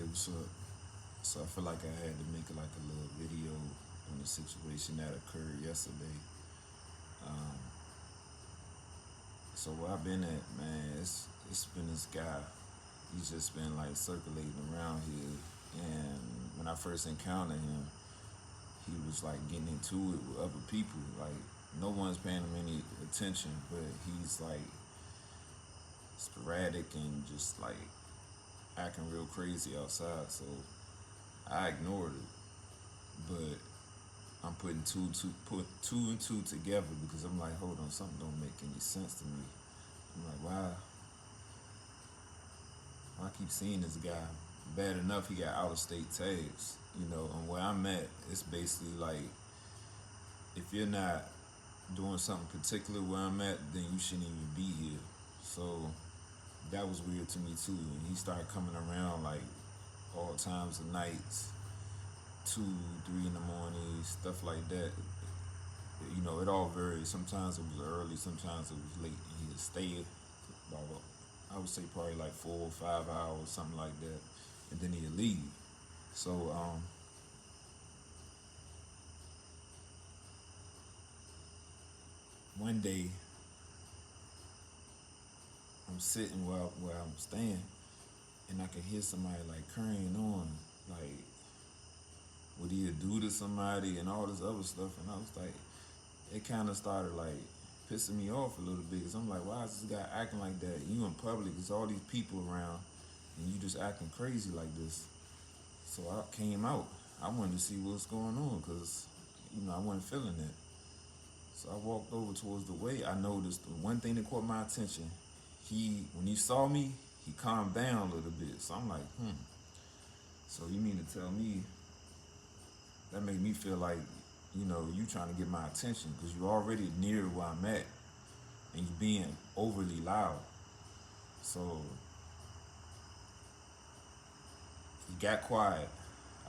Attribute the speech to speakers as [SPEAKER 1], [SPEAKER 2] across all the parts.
[SPEAKER 1] what's up? So I feel like I had to make like a little video on the situation that occurred yesterday. Um, so where I've been at, man, it's been this guy. He's just been like circulating around here, and when I first encountered him, he was like getting into it with other people. Like no one's paying him any attention, but he's like sporadic and just like acting real crazy outside. So I ignored it, but I'm put two and two together because I'm like, hold on, something don't make any sense to me. I'm like, why I keep seeing this guy? Bad enough he got out of state tags, and where I'm at, it's basically like if you're not doing something particular where I'm at, then you shouldn't even be here. So that was weird to me too. And he started coming around like all times of nights, 2, 3 in the morning, stuff like that. It all varied. Sometimes it was early, sometimes it was late. And he'd stay about, I would say probably like 4 or 5 hours, something like that, and then he'd leave. So one day I'm sitting where I'm staying, and I could hear somebody like carrying on, like what he'd do to somebody and all this other stuff, and I was like, it kind of started like pissing me off a little bit because I'm like, why is this guy acting like that? You in public, there's all these people around, and you just acting crazy like this. So I came out. I wanted to see what's going on because, I wasn't feeling it. So I walked over towards the way. I noticed the one thing that caught my attention. When he saw me, he calmed down a little bit. So I'm like, So you mean to tell me that made me feel like, you trying to get my attention because you already near where I'm at and you being overly loud. So he got quiet.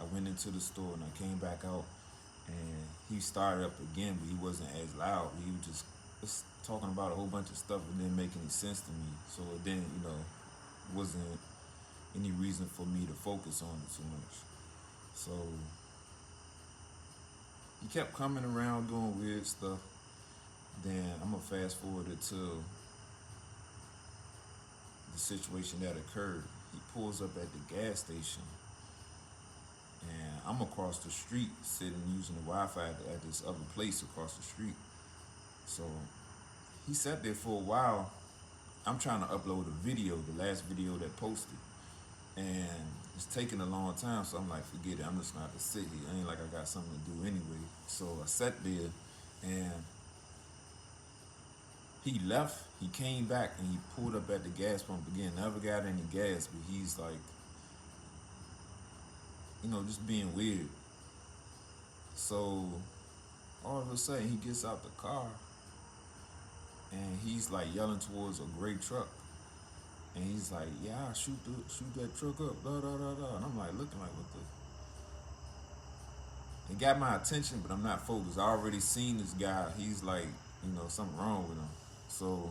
[SPEAKER 1] I went into the store and I came back out and he started up again, but he wasn't as loud. He was talking about a whole bunch of stuff that didn't make any sense to me. So it didn't, wasn't any reason for me to focus on it too much. So he kept coming around doing weird stuff. Then I'm gonna fast forward it to the situation that occurred. He pulls up at the gas station, and I'm across the street, sitting using the Wi-Fi at this other place across the street. So he sat there for a while. I'm trying to upload a video, the last video that posted, and it's taking a long time. So I'm like, forget it. I'm just gonna have to sit here. It ain't like I got something to do anyway. So I sat there, and he left. He came back and he pulled up at the gas pump again. Never got any gas, but he's like, just being weird. So all of a sudden he gets out the car and he's like yelling towards a gray truck. And he's like, yeah, I'll shoot that truck up, da da da da. And I'm like looking like, what the? It got my attention, but I'm not focused. I already seen this guy. He's like, something wrong with him. So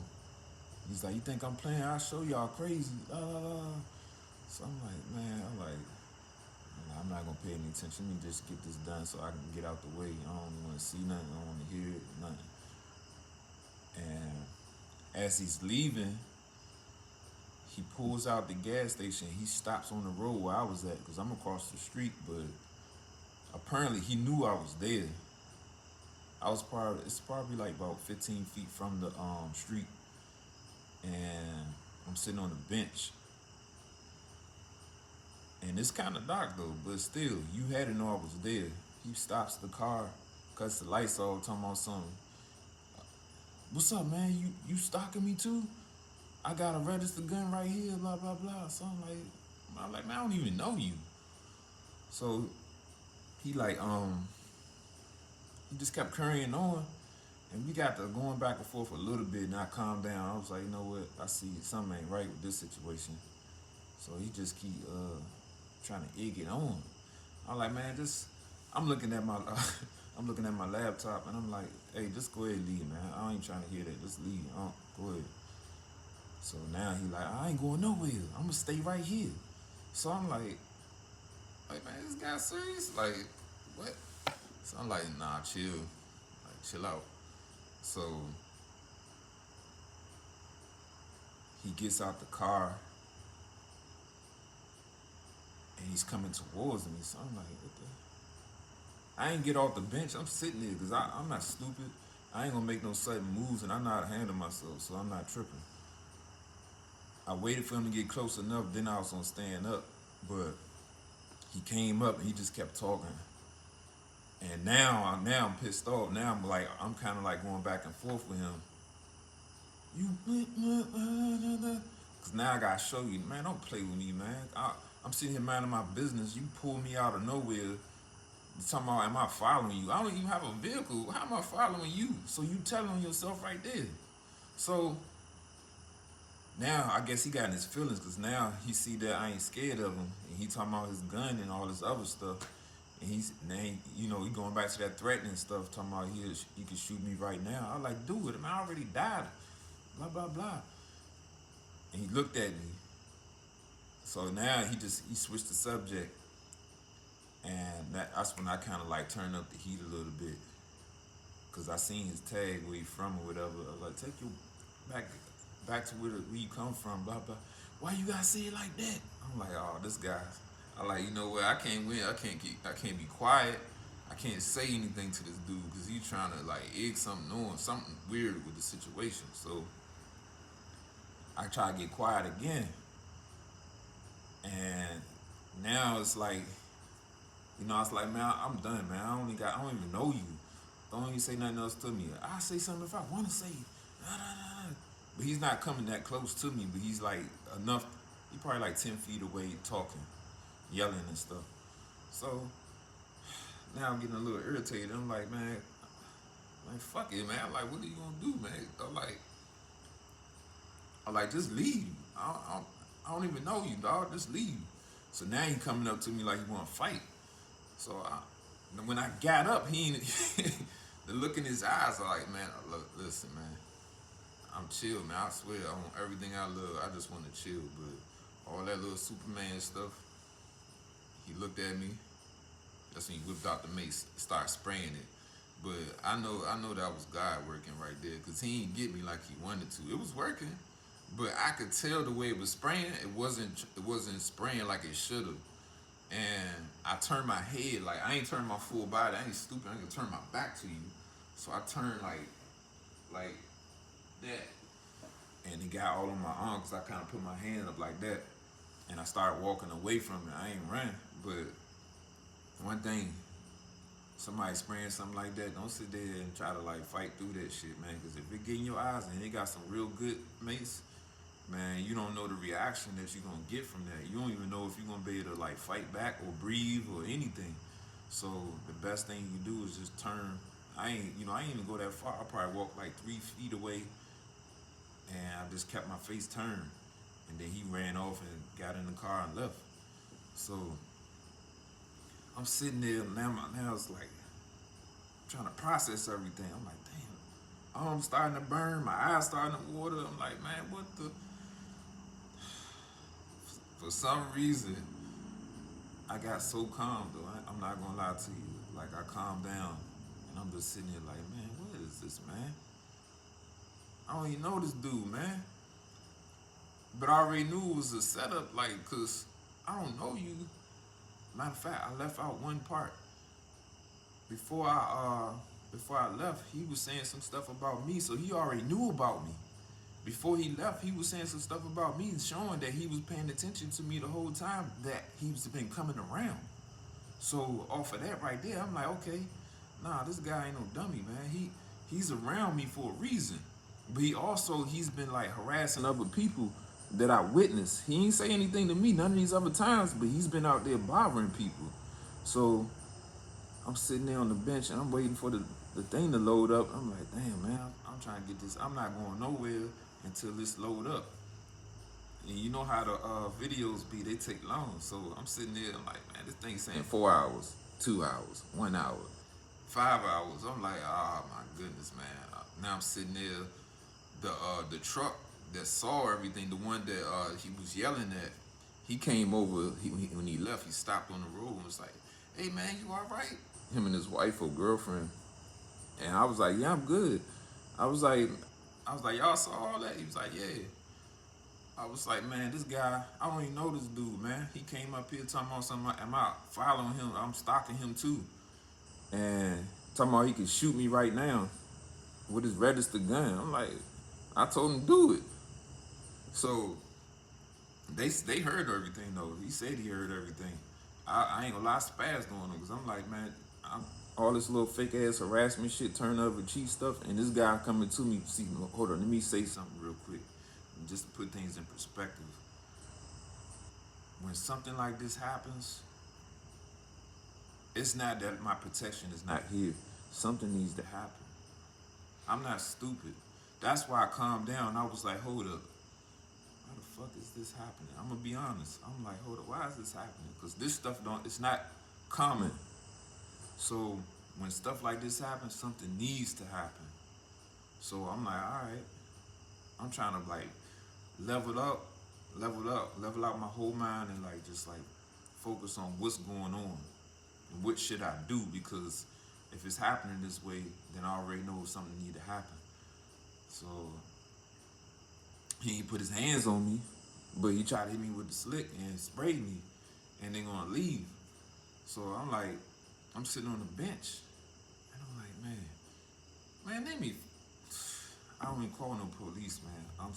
[SPEAKER 1] he's like, you think I'm playing? I'll show y'all crazy. So I'm like, I'm not gonna pay any attention. Let me just get this done so I can get out the way. I don't want to see nothing. I don't want to hear it, nothing. And as he's leaving, he pulls out the gas station. He stops on the road where I was at because I'm across the street. But apparently he knew I was there. It's probably like about 15 feet from the street, and I'm sitting on the bench. And it's kind of dark though, but still, you had to know I was there. He stops the car, cuts the lights off, talking about something. What's up, man? You stalking me too? I got a registered gun right here, blah blah blah. So I'm like, man, I don't even know you. So he he just kept carrying on, and we got to going back and forth a little bit, and I calmed down. I was like, you know what? I see something ain't right with this situation. So he just keep trying to egg it on. I'm like, man, I'm looking at my I'm looking at my laptop, and I'm like, hey, just go ahead and leave, man. I ain't trying to hear that. Just leave. Go ahead. So now he like, I ain't going nowhere. I'm gonna stay right here. So I'm like, Like, man, this guy serious? Like, what? So I'm like, nah, chill. Like, chill out. So he gets out the car and he's coming towards me. So I'm like, what the? I ain't get off the bench. I'm sitting there because I'm not stupid. I ain't gonna make no sudden moves and I know how to handle myself, so I'm not tripping. I waited for him to get close enough, then I was gonna stand up. But he came up and he just kept talking. And now I'm pissed off. Now I'm kind of like going back and forth with him. Cause now I gotta show you, man. Don't play with me, man. I'm sitting here minding my business. You pull me out of nowhere. You talking about, am I following you? I don't even have a vehicle. How am I following you? So you telling yourself right there. So now I guess he got in his feelings because now he see that I ain't scared of him, and he talking about his gun and all this other stuff. And he's now he going back to that threatening stuff, talking about he can shoot me right now. I like, do it. I mean, I already died. Blah blah blah. And he looked at me. So now he switched the subject, and that's when I kind of like turned up the heat a little bit, cause I seen his tag where he from or whatever. I was like, take you back to where you come from. Blah blah. Why you gotta say it like that? I'm like, oh, this guy. I like, you know what? I can't win. I can't be quiet. I can't say anything to this dude because he's trying to like egg something on, something weird with the situation. So I try to get quiet again, and now it's like, it's like, man, I'm done, man. I don't even know you. Don't even say nothing else to me. I say something if I want to say. Nah, nah, nah, nah. But he's not coming that close to me. But he's like enough. He probably like 10 feet away, talking, yelling and stuff. So now I'm getting a little irritated. I'm like, man, fuck it, man. I'm like, what are you gonna do, man? I'm like, just leave. I don't even know you, dog. Just leave. So now he coming up to me like he want to fight. So when I got up, he ain't, the look in his eyes, I like, man, look, listen, man, I'm chill, man. I swear, I want everything I love. I just want to chill, but all that little Superman stuff. He looked at me. That's when he whipped out the mace, started spraying it. But I know that was God working right there, cause he didn't get me like he wanted to. It was working, but I could tell the way it was spraying. It wasn't spraying like it should have. And I turned my head, like I ain't turned my full body. I ain't stupid. I ain't gonna turn my back to you. So I turned like that, and it got all on my arm because I kind of put my hand up like that, and I started walking away from it. I ain't ran, but one thing, somebody spraying something like that, don't sit there and try to like fight through that shit, man. Because if it get in your eyes and it got some real good mace, man, you don't know the reaction that you're gonna get from that. You don't even know if you're gonna be able to like fight back or breathe or anything. So the best thing you do is just turn. I ain't even go that far. I probably walked like 3 feet away, and I just kept my face turned. And then he ran off and got in the car and left. So I'm sitting there now. It's like trying to process everything. I'm like, damn, arm's starting to burn, my eyes starting to water. I'm like, man, what the? For some reason, I got so calm though. I'm not gonna lie to you. Like I calmed down, and I'm just sitting here like, man, what is this, man? I don't even know this dude, man. But I already knew it was a setup, like, cause I don't know you. Matter of fact, I left out one part. Before I left, he was saying some stuff about me, so he already knew about me. Before he left, he was saying some stuff about me, showing that he was paying attention to me the whole time, that he's been coming around. So off of that right there, I'm like, okay, nah, this guy ain't no dummy, man. He's around me for a reason. But he's been like harassing other people that I witnessed. He ain't say anything to me none of these other times, but he's been out there bothering people. So I'm sitting there on the bench and I'm waiting for the thing to load up. I'm like, damn, man, I'm trying to get this. I'm not going nowhere until this load up. And you know how the videos be, they take long. So I'm sitting there, I'm like, man, this thing's saying 4 hours, 2 hours, 1 hour, 5 hours. I'm like, oh my goodness, man. Now I'm sitting there, the truck that saw everything, the one that he was yelling at, He came over, when he left, he stopped on the road and was like, "Hey man, you all right?" Him and his wife or girlfriend. And I was like, "Yeah, I'm good." I was like, "Y'all saw all that?" He was like, "Yeah." I was like, "Man, this guy, I don't even know this dude, man. He came up here talking about something. Am I following him? I'm stalking him too." And talking about he could shoot me right now with his registered gun. I'm like, I told him do it. So they heard everything though. He said he heard everything. I ain't gonna lie, spazzed on him because I'm like, man, all this little fake ass harassment shit turned up with cheat stuff, and this guy coming to me. See, hold on, let me say something real quick, just to put things in perspective. When something like this happens, it's not that my protection is not here. Something needs to happen. I'm not stupid. That's why I calmed down. I was like, hold up. Why the fuck is this happening? I'm gonna be honest. I'm like, hold up, why is this happening? Because this stuff it's not common. So when stuff like this happens, something needs to happen. So I'm like, all right, I'm trying to like level out my whole mind and like just like focus on what's going on and what should I do, because if it's happening this way, then I already know something need to happen. So he put his hands on me, but he tried to hit me with the slick and sprayed me and then gonna leave. So I'm sitting on the bench and I'm like, man, name me. I don't even call no police, man. I'm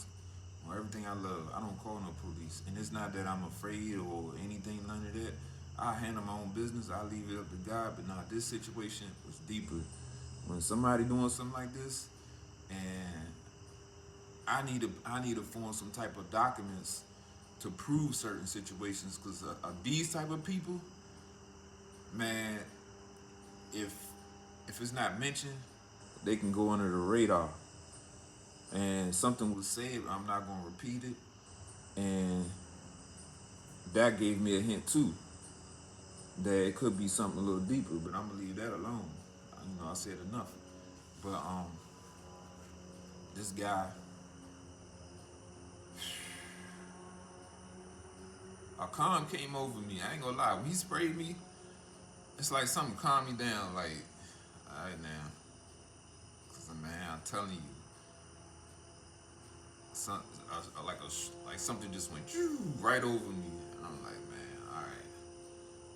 [SPEAKER 1] on everything I love. I don't call no police. And it's not that I'm afraid or anything, none of that. I handle my own business. I leave it up to God. But now this situation was deeper. When somebody doing something like this, and I need to form some type of documents to prove certain situations, because these type of people, man, if it's not mentioned, they can go under the radar. And something was said, I'm not gonna repeat it, and that gave me a hint too that it could be something a little deeper. But I'm gonna leave that alone. I said enough. But this guy, a calm came over me. I ain't gonna lie. When he sprayed me, it's like something calmed me down. Like, all right now, cause man, I'm telling you, some, like something just went right over me, and I'm like, man, all right.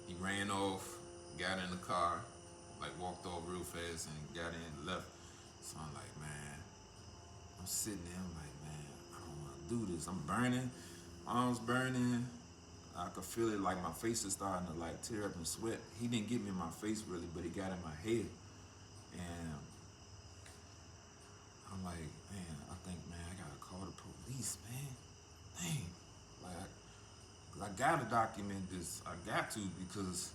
[SPEAKER 1] He ran off, got in the car, like walked off real fast and got in and left. So I'm like, man, I'm sitting there, I'm like, man, I don't want to do this. I'm burning, arms burning. I could feel it, like my face is starting to like tear up and sweat. He didn't get me in my face really, but he got in my head. And I'm like, man, I think, man, I gotta call the police, man. Dang. Like, I gotta document this. I got to, because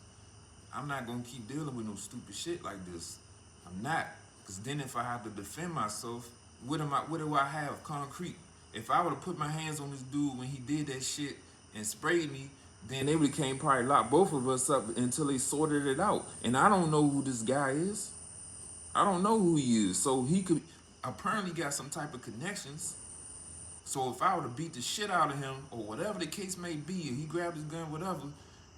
[SPEAKER 1] I'm not gonna keep dealing with no stupid shit like this. I'm not. Because then if I have to defend myself, what do I have concrete? If I would have put my hands on this dude when he did that shit and sprayed me, then they would have came probably locked both of us up until they sorted it out. And I don't know who this guy is. I don't know who he is. So he could apparently got some type of connections. So if I would have beat the shit out of him, or whatever the case may be, he grabbed his gun, whatever,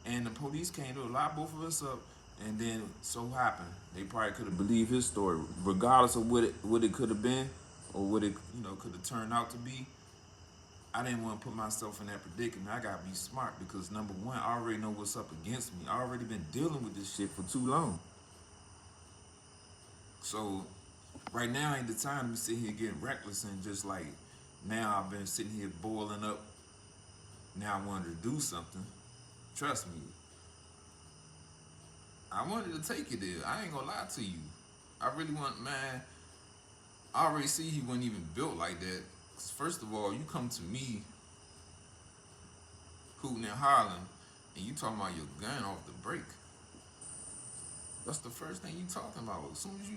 [SPEAKER 1] and the police came to lock both of us up, and then so happened they probably could have believed his story, regardless of what it could have been, or what it could have turned out to be. I didn't want to put myself in that predicament. I gotta be smart, because number one, I already know what's up against me. I already been dealing with this shit for too long. So right now ain't the time to be sitting here getting reckless and just like, now I've been sitting here boiling up. Now I wanted to do something. Trust me, I wanted to take it there. I ain't gonna lie to you. I really want, man. I already see he wasn't even built like that. 'Cause first of all, you come to me hooting and hollering, and you talking about your gun off the break. That's the first thing you talking about. As soon as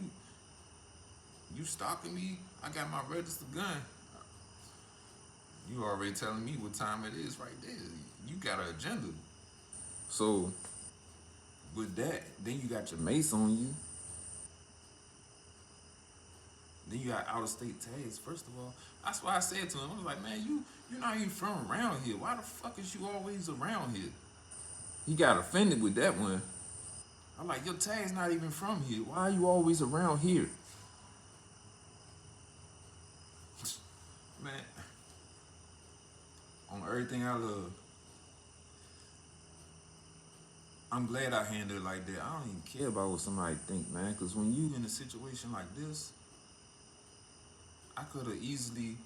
[SPEAKER 1] you stalking me, I got my registered gun. You already telling me what time it is right there. You got an agenda. So with that, then you got your mace on you. Then you got out of state tags. First of all, that's why I said to him, I was like, man, You're not even from around here. Why the fuck is you always around here? He got offended with that one. I'm like, your tag's not even from here. Why are you always around here? Man, on everything I love, I'm glad I handled it like that. I don't even care about what somebody think, man. Because when you in a situation like this, I could have easily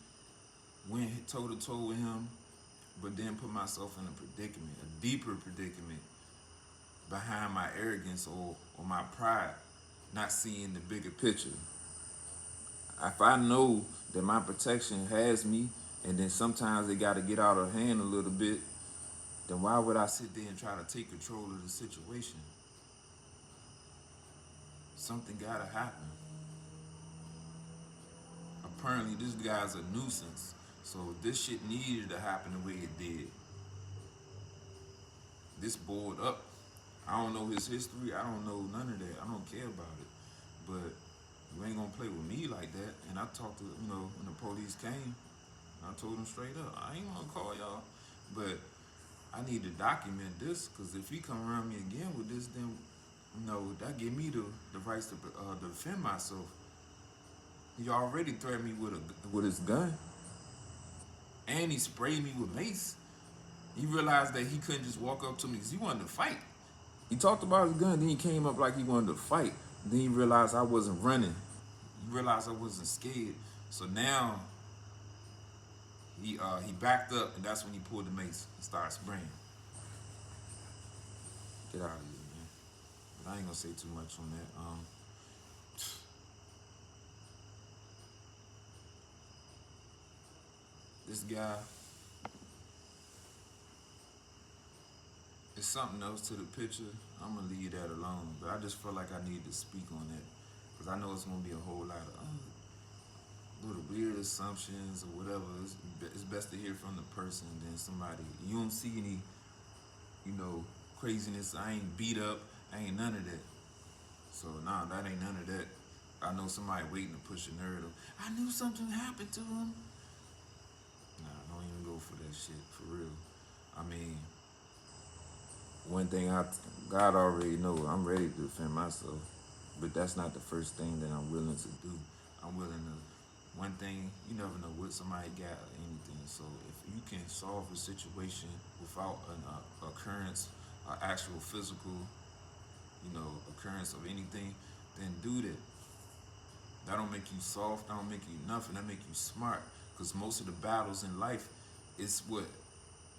[SPEAKER 1] went toe to toe with him, but then put myself in a predicament, a deeper predicament, behind my arrogance or my pride, not seeing the bigger picture. If I know that my protection has me, and then sometimes it got to get out of hand a little bit, then why would I sit there and try to take control of the situation? Something gotta happen. Apparently, this guy's a nuisance, so this shit needed to happen the way it did. This board up. I don't know his history. I don't know none of that. I don't care about it. But you ain't gonna play with me like that. And I talked to, when the police came, I told them straight up, I ain't gonna call y'all, but I need to document this, because if he come around me again with this, then, that give me the rights to defend myself. He already threatened me with his gun, and he sprayed me with mace. He realized that he couldn't just walk up to me because he wanted to fight. He talked about his gun, then he came up like he wanted to fight. Then he realized I wasn't running. He realized I wasn't scared. So now he backed up, and that's when he pulled the mace and started spraying. Get out of here, man. But I ain't gonna say too much on that. This guy, it's something else to the picture. I'm gonna leave that alone. But I just feel like I need to speak on that, because I know it's gonna be a whole lot of little weird assumptions or whatever. It's best to hear from the person than somebody. You don't see any, craziness. I ain't beat up. I ain't none of that. So nah, that ain't none of that. I know somebody waiting to push a narrative. I knew something happened to him. Nah, don't even go for that shit, for real. I mean, one thing God already knows, I'm ready to defend myself. But that's not the first thing that I'm willing to do. I'm willing to, one thing, you never know what somebody got or anything. So if you can solve a situation without an occurrence, an actual physical, occurrence of anything, then do that. That don't make you soft, that don't make you nothing, that make you smart. Because most of the battles in life is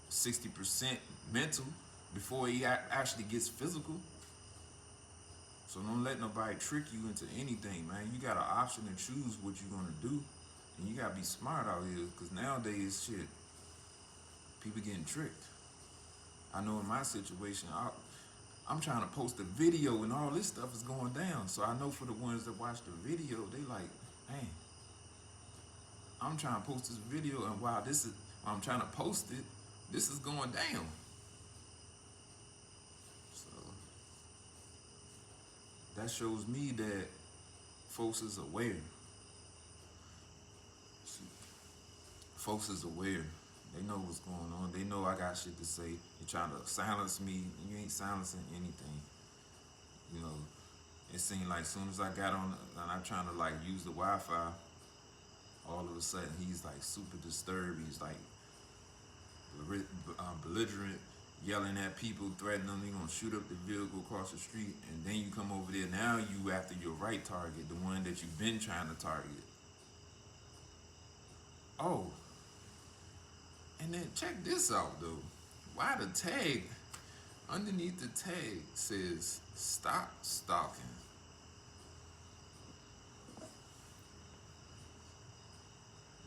[SPEAKER 1] 60% mental before he actually gets physical. So don't let nobody trick you into anything, man. You got an option to choose what you're gonna do. And you gotta be smart out here, because nowadays, shit, people getting tricked. I know in my situation, I'm trying to post a video and all this stuff is going down. So I know for the ones that watch the video, they like, man, I'm trying to post this video, and while I'm trying to post it, this is going down. So that shows me that folks is aware. Folks is aware. They know what's going on. They know I got shit to say. You're trying to silence me. You ain't silencing anything. It seemed like as soon as I got on and I'm trying to use the Wi-Fi, all of a sudden he's like super disturbed. He's like belligerent, yelling at people, threatening them. You're gonna shoot up the vehicle across the street, and then you come over there. Now you after your right target, the one that you've been trying to target. Oh, and then check this out though. Why the tag underneath the tag says "Stop Stalking"?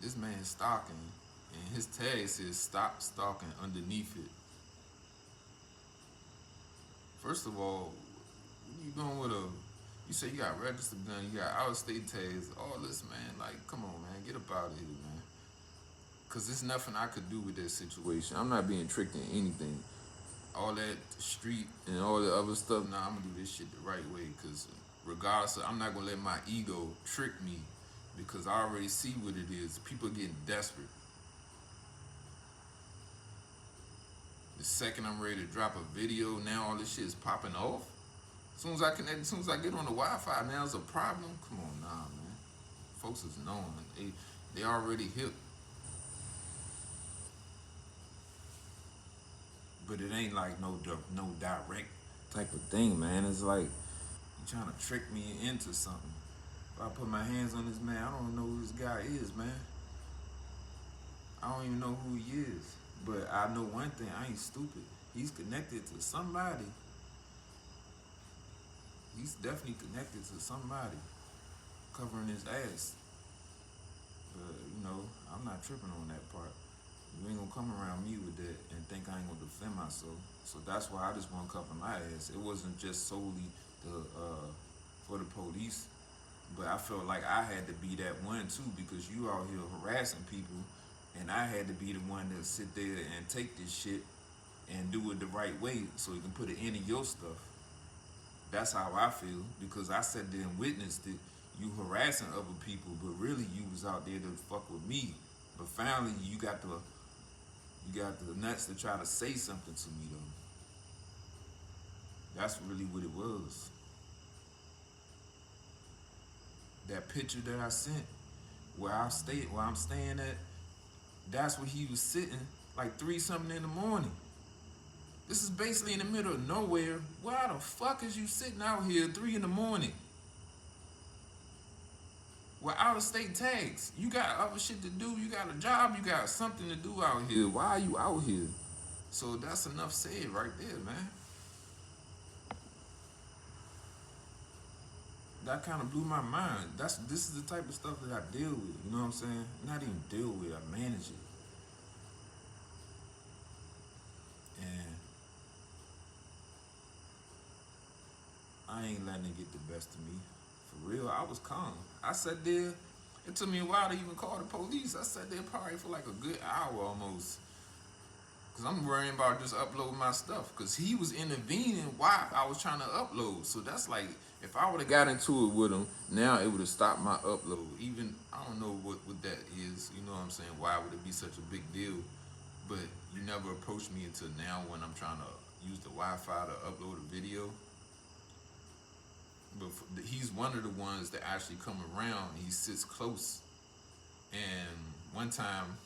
[SPEAKER 1] This man's stalking, and his tag says "Stop Stalking" underneath it. First of all, you going with you say you got registered gun, you got out-of-state tags, all this, man. Like, come on, man, get up out of here, man. Because there's nothing I could do with this situation. I'm not being tricked in anything. All that street and all the other stuff, nah, I'm gonna do this shit the right way. Because regardless, I'm not gonna let my ego trick me, because I already see what it is. People are getting desperate. The second I'm ready to drop a video, now all this shit is popping off. As soon as I connect, as soon as I get on the Wi-Fi, now it's a problem. Come on, nah, man. Folks is knowing. They already hip. But it ain't like no direct type of thing, man. It's like you trying to trick me into something. If I put my hands on this man, I don't know who this guy is, man. I don't even know who he is. But I know one thing, I ain't stupid. He's connected to somebody. He's definitely connected to somebody covering his ass. But, I'm not tripping on that part. You ain't gonna come around me with that and think I ain't gonna defend myself. So that's why I just want to cover my ass. It wasn't just solely for the police, but I felt like I had to be that one too, because you out here harassing people, and I had to be the one to sit there and take this shit and do it the right way so you can put it into your stuff. That's how I feel, because I sat there and witnessed it. You harassing other people, but really you was out there to fuck with me. But finally you got the nuts to try to say something to me though. That's really what it was. That picture that I sent, where I'm staying at, that's where he was sitting, like 3-something in the morning. This is basically in the middle of nowhere. Why the fuck is you sitting out here 3 in the morning? With out of state tags. You got other shit to do. You got a job. You got something to do out here. Why are you out here? So that's enough said right there, man. That kind of blew my mind. This is the type of stuff that I deal with. You know what I'm saying? Not even deal with. I manage it. And I ain't letting it get the best of me. For real, I was calm. I sat there. It took me a while to even call the police. I sat there probably for like a good hour almost. Because I'm worrying about just uploading my stuff. Because he was intervening while I was trying to upload. So that's like, if I would have got into it with him, now it would have stopped my upload. Even, I don't know what that is. You know what I'm saying? Why would it be such a big deal? But you never approached me until now when I'm trying to use the Wi-Fi to upload a video. But he's one of the ones that actually come around. He sits close. And one time,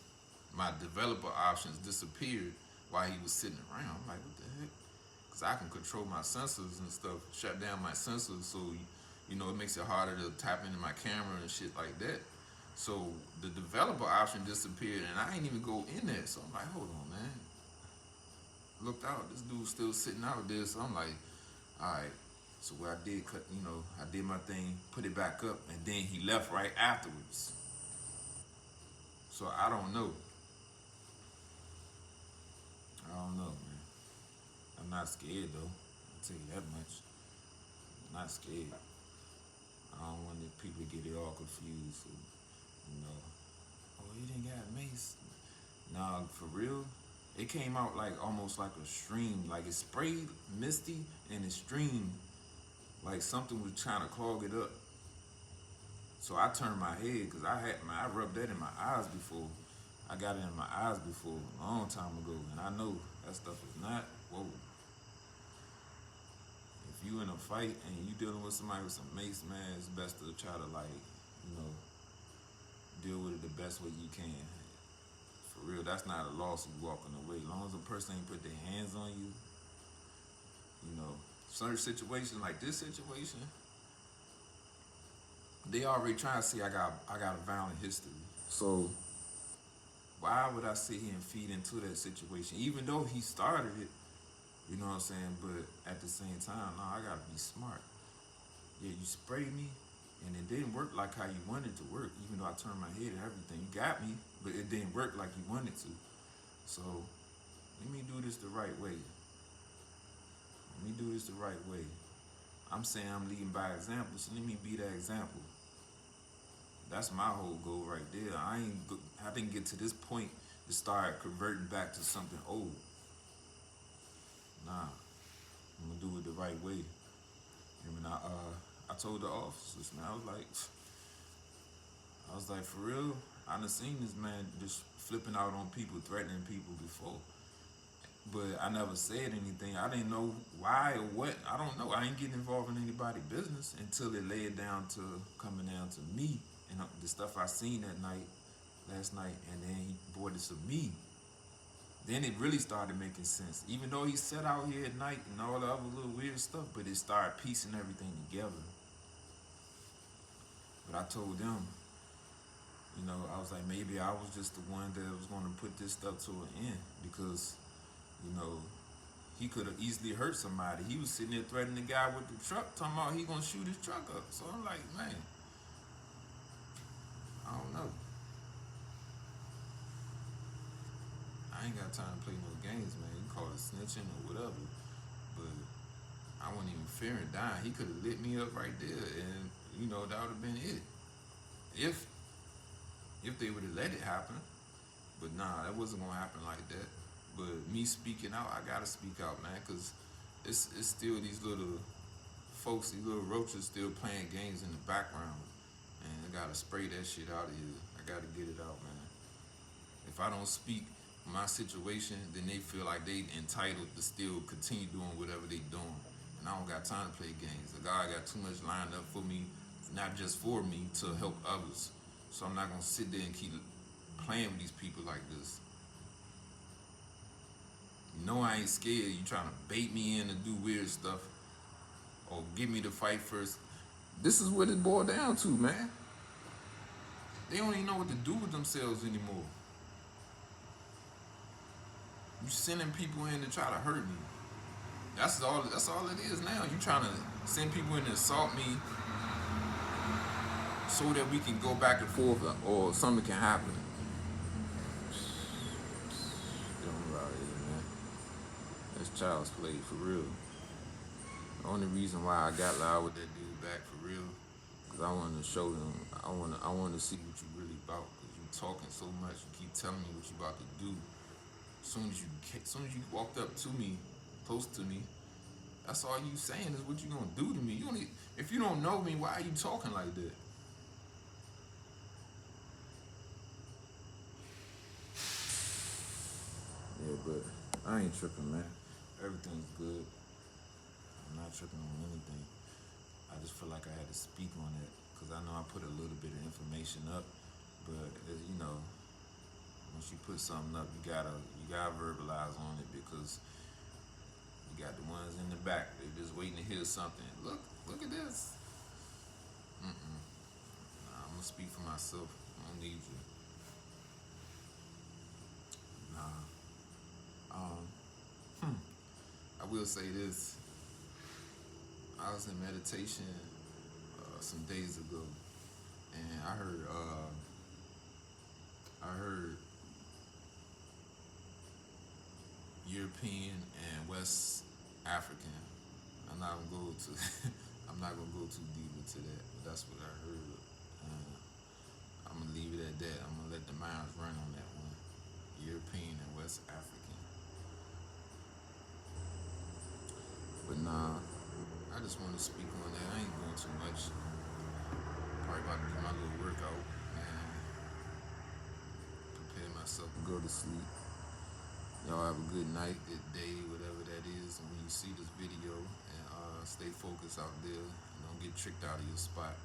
[SPEAKER 1] my developer options disappeared while he was sitting around. I'm like, what the heck? Because I can control my sensors and stuff, shut down my sensors, so it makes it harder to tap into my camera and shit like that. So the developer option disappeared, and I ain't even go in there. So I'm like, hold on, man. Looked out, this dude's still sitting out there. So I'm like, all right. So what I did, I did my thing, put it back up, and then he left right afterwards. So I don't know. I don't know, man. I'm not scared though. I'll tell you that much. I'm not scared. I don't want the people to get it all confused. Oh, he didn't got mace. Nah, for real. It came out like almost like a stream. Like it sprayed misty and it streamed. Like something was trying to clog it up. So I turned my head because I rubbed that in my eyes before. I got it in my eyes before a long time ago, and I know that stuff is not, whoa. If you in a fight and you dealing with somebody with some mace, man, it's best to try to deal with it the best way you can. For real, that's not a loss of walking away. As long as a person ain't put their hands on you, certain situations like this situation, they already trying to say I got a violent history. So why would I sit here and feed into that situation? Even though he started it, you know what I'm saying? But at the same time, no, I gotta be smart. Yeah, you sprayed me, and it didn't work like how you wanted it to work, even though I turned my head and everything. You got me, but it didn't work like you wanted to. So let me do this the right way. I'm saying I'm leading by example, so let me be that example. That's my whole goal right there. I didn't get to this point to start converting back to something old. Nah, I'm gonna do it the right way. And when I told the officers, man, I was like, for real, I done seen this man just flipping out on people, threatening people before. But I never said anything. I didn't know why or what. I don't know. I ain't getting involved in anybody's business until it laid down to coming down to me and the stuff I seen that night, last night, and then he brought it to me. Then it really started making sense. Even though he sat out here at night and all the other little weird stuff, but it started piecing everything together. But I told them, I was like, maybe I was just the one that was going to put this stuff to an end because, you know, he could have easily hurt somebody. He was sitting there threatening the guy with the truck, talking about he gonna shoot his truck up. So I'm like, man, I don't know. I ain't got time to play no games, man. You call it snitching or whatever. But I wasn't even fearing dying. He could have lit me up right there, and that would have been it. If they would have let it happen. But nah, that wasn't gonna happen like that. But me speaking out, I gotta speak out, man, cause it's still these little folks, these little roaches still playing games in the background, and I gotta spray that shit out of here. I gotta get it out, man. If I don't speak my situation, then they feel like they entitled to still continue doing whatever they doing, and I don't got time to play games. The God got too much lined up for me, not just for me, to help others. So I'm not gonna sit there and keep playing with these people like this. I ain't scared. You trying to bait me in to do weird stuff or get me to fight first. This is what it boiled down to, man. They don't even know what to do with themselves anymore. You sending people in to try to hurt me. That's all it is now. You trying to send people in to assault me so that we can go back and forth or something can happen. That's child's play for real. The only reason why I got loud with that dude back for real, cause I wanted to show him. I wanted to see what you really about. Cause you talking so much, you keep telling me what you about to do. As soon as you walked up to me, close to me, that's all you saying is what you gonna do to me. If you don't know me, why are you talking like that? Yeah, but I ain't tripping, man. Everything's good. I'm not tripping on anything. I just feel like I had to speak on it because I know I put a little bit of information up, but once you put something up, you gotta verbalize on it because you got the ones in the back. They just waiting to hear something. Look at this. Nah, I'm gonna speak for myself. I don't need you. Nah. I will say this. I was in meditation some days ago, and I heard European and West African. I'm not gonna go to I'm not gonna go too deep into that, but that's what I heard. I'm gonna leave it at that. I'm gonna let the minds run on that one. European and West African. But nah, I just want to speak on that. I ain't doing too much. Probably about to do my little workout and prepare myself to go to sleep. Y'all have a good night, good day, whatever that is. And when you see this video, and stay focused out there and don't get tricked out of your spot.